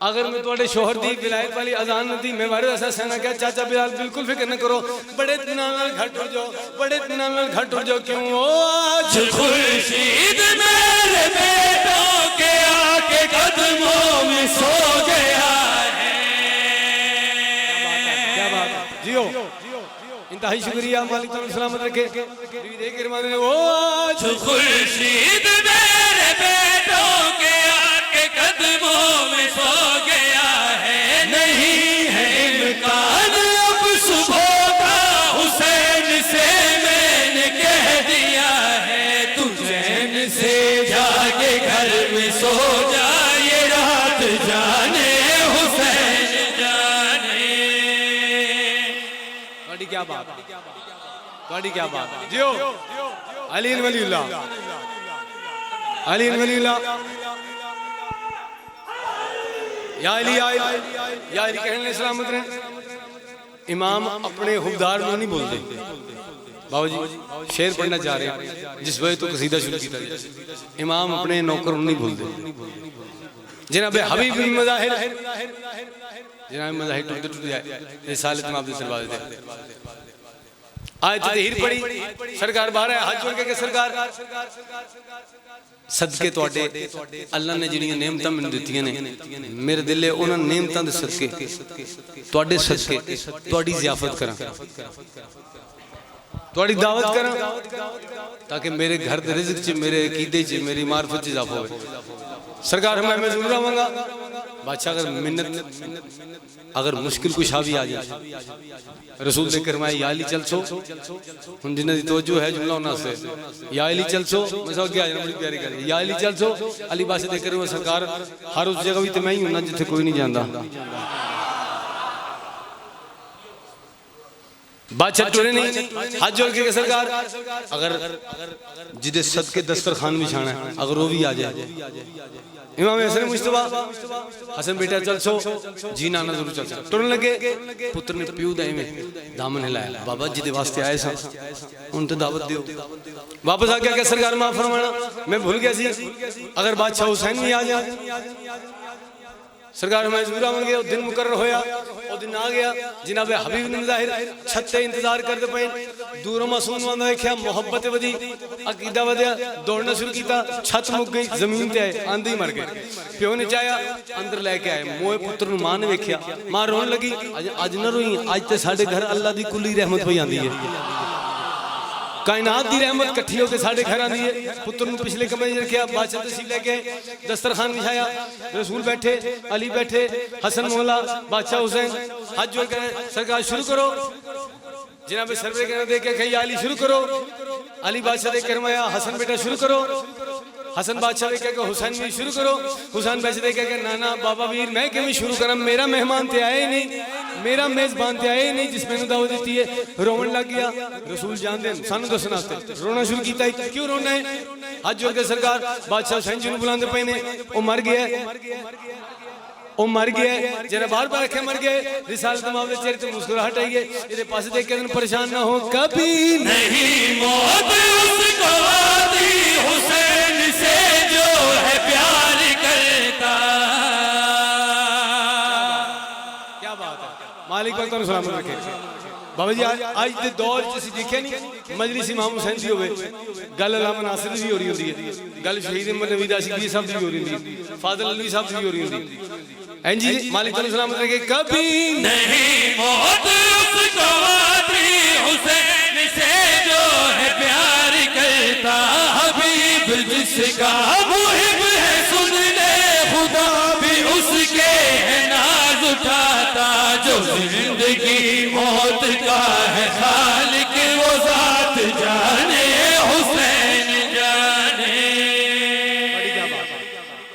अगर मैं थोड़े शोहर दी विलायत वाली अजान न दी मैं बारे ऐसा सहना क्या चाचा बिलाल बिल्कुल फिक्र न करो बड़े इत्मीनान नाल घर टुर जाओ बड़े इत्मीनान नाल घर टुर जाओ क्यों ओ आज खुर्शीद मेरे बेटों के आके कदमों में सो गया है। क्या बात है जियो इंतहाई शुक्रिया मालिक तुम सलामत रखे वो आज खुर्शीद मेरे बेटों के आके कदमों में सो गया है। नहीं है इम्कान अब सुबह का हुसैन से मैंने कह दिया है तू चैन से जाके घर में सो जा ये रात जाने हुसैन जाने। क्या बात क्या बात जियो अली वलीउल्लाह अली वलीउल्लाह या अली कहने सलामत रहे। इमाम अपने हुबदार को नहीं बोलते बाबू जी शेर पढ़ना चाह रहे हैं जिस वजह तो कसीदा शुरू किया इमाम अपने नौकर नहीं बोलते जनाब हबीब बिन मज़ाहिर जनाब मज़ाहिर टूट जाए रिसालत में आपने सरवा देते आज तहरीर पड़ी सरकार बाहर है हाथ जोड़ के सरकार सदके तोड़े अल्लाह ने जिहड़ियां नेमतां मैनूं दित्तियां ने मेरे दिले उन्हां नेमतां दे सदके तोड़े सदके तोड़ी ज़ियाफत करां तोड़ी दावत करां ताकि मेरे घर दे रिज़्क च मेरे अकीदे च मेरी मार्फत च इजाफा होवे। सरकार मैं जरूर आवांगा बादशाह अगर मिन्नत अगर मुश्किल कुशा भी आ जाए रसूल ने फरमाया या अली चल सो हुन जिन्हां दी तवज्जो है जुमला उन्हां से या अली चल सो मैं सब क्या बड़ी प्यारी गल या अली चल सो अली बादशाह दे करवा सरकार हर उस जगह भी ते मैं ही हुन्ना जिथे कोई नहीं जांदा बादशाह टुरे नहीं हाथ जोड़ के सरकार अगर जिदे सदके दस्तरखान बिछाना है अगर वो भी आ जाए इमाम हसन मुस्तफा हसन बेटा चल सो जी नाना जरूर चल सो टुरन लगे पुत्र ने प्यू दा इवें दामन हिलाया बाबा जी दे वास्ते आए सा उन ते दावत दियो वापस आ गया कि सरकार माफ फरमाना मैं भूल गया सी अगर बादशाह हुसैन भी आ जाए सरकार मैं जरूर आवांगे वो दिन मुकर्रर होया वो दिन आ गया जनाब हबीब बिन मज़ाहिर छत ते इंतजार करते पे दूरों मासूम वांदा देखिया मोहब्बत वधी अकीदा वधिया दौड़ना शुरू किया छत मुक गई जमीन ते आए आंधी मर गए प्यो ने चाया अंदर लेके आए मोए पुत्र नु मां ने वेख्या मां रोन लगी अज न रोई अज ते साडे घर अल्लाह दी कुली रहमत पई आंदी है कायनात दी रहमत इकट्ठी होकर साडे घर आंदी है पुत्र नु पिछले कमरे में रखिया बादशाह तशरीफ लेके दस्तरखान बिछाया रसूल बैठे अली बैठे हसन मौला बादशाह हुसैन हाथ जोड़ कर सरकार शुरू करो जनाब सरवर के देख के या अली शुरू करो अली बादशाह देख कर फरमाया हसन बेटा शुरू करो हसन बादशाह देख के हुसैन भी शुरू करो हुसैन बैठे देख के नाना बाबा वीर मैं क्यों शुरू करा मेरा मेहमान ते आए नहीं मेरा मेजबान ते आए नहीं जिस मैंने दावत दी है रोवन लग गया रसूल जान दे सानू दसना रोना शुरू किया क्यों रोना है हाथ जोड़ के सरकार बादशाह हुसैन जी बुलाते पे ने वो मर गया जरा बार बार रखे मर गए रिसालत मामले चेहरे पे मुस्कुराहट आई है ये पास देख के परेशान ना हो कभी नहीं मौत उसको आती हुसैन से जो है प्यार करता। क्या बात है मालिक पर तुम सलामत रखे बाबा जी आज दे दौर च ਅਸੀਂ ਦੇਖਿਆ ਨਹੀਂ ਮਜਲਿਸ ਇਮਾਮ ਹੁਸੈਨ ਦੀ ਹੋਵੇ ਗੱਲ ਅਲਾਮਾ ਨਾਸਿਰ ਦੀ ਵੀ ਹੋ ਰਹੀ ਹੁੰਦੀ ਹੈ ਗੱਲ ਸ਼ਹੀਦ ਅਹਿਮਦ ਨਬੀ ਦਾ ਸਿੱਕੀ ਸਾਹਿਬ ਦੀ ਵੀ ਹੋ ਰਹੀ ਹੁੰਦੀ ਹੈ ਫਾਜ਼ਲ ਅਲਵੀ ਸਾਹਿਬ ਦੀ ਵੀ ਹੋ ਰਹੀ ਹੁੰਦੀ है जी मालिक तुम सलामत रखे कभी नहीं मौत उसको आती हुसैन से जो है प्यार करता हबीब जिसका मुहिब है सुन ले खुदा भी उसके है नाज उठाता जो जिंदगी